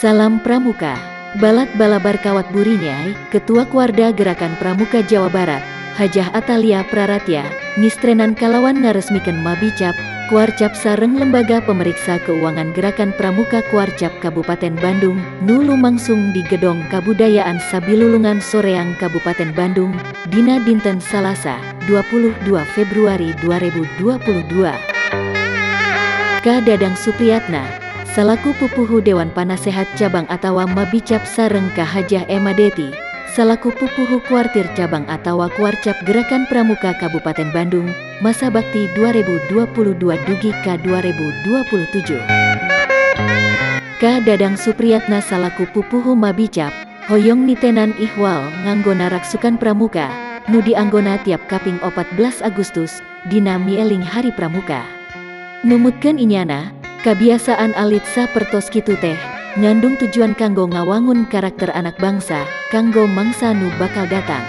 Salam Pramuka. Balat Balabar Kawat Burinyai, Ketua Kuarda Gerakan Pramuka Jawa Barat, Hajah Atalia Praratya, ngistrenan kalawan ngaresmikeun Mabicap, Kuarcap sareng Lembaga Pemeriksa Keuangan Gerakan Pramuka Kuarcap Kabupaten Bandung, nu lumangsung di Gedong Kabudayaan Sabilulungan Soreang Kabupaten Bandung, dina dinten Salasa, 22 Februari 2022. Ka Dadang Supriyatna, salaku pupuhu Dewan Panasehat Cabang atawa Mabicap sareng ka Hajah Emadeti, salaku pupuhu Kuartir Cabang atawa Kuarcap Gerakan Pramuka Kabupaten Bandung, masa bakti 2022 dugi ka 2027. Ka Dadang Supriyatna salaku pupuhu Mabicap, hoyong nitenan ihwal nganggona raksukan pramuka, nu dianggona tiap kaping 14 Agustus, dina mieling Hari Pramuka. Numutkeun inyana, kabiasaan alit sapertos kitu teh, ngandung tujuan kanggo ngawangun karakter anak bangsa, kanggo mangsa nu bakal datang.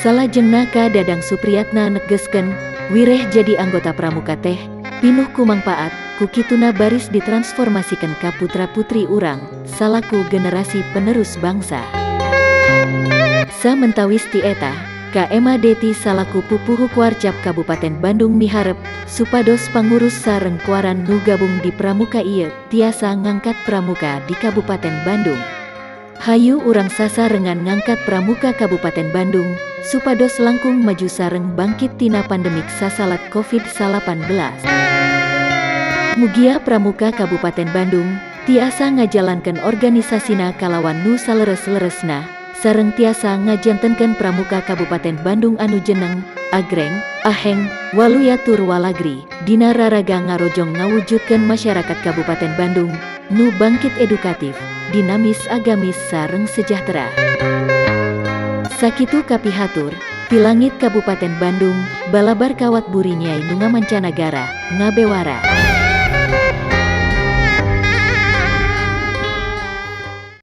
Salajengna ka Dadang Supriyatna negeskeun, wireh jadi anggota pramuka teh, pinuh ku mangpaat, ku kituna baris ditransformasikeun ka putra-putri urang, salaku generasi penerus bangsa. Samentawis ti eta, Ka Emadeti salaku pupuhu Kuarcap Kabupaten Bandung miharep, supados pangurus sareng kuaran nu gabung di pramuka ieu tiasa ngangkat pramuka di Kabupaten Bandung. Hayu urang sasarengan ngangkat pramuka Kabupaten Bandung, supados langkung maju sareng bangkit tina pandemik sasalat COVID-19. Mugia pramuka Kabupaten Bandung tiasa ngajalankeun organisasina kalawan nu saleres-leresna, sareng tiasa ngajantenkeun pramuka Kabupaten Bandung anu jeneng, agreng, aheng, waluyatur walagri, dina raraga ngarojong ngawujudkeun masyarakat Kabupaten Bandung, nu bangkit edukatif, dinamis agamis sareng sejahtera. Sakitu kapihatur, ti langit Kabupaten Bandung, Balabar Kawat Burinyai nu ngamancanagara, ngabewara.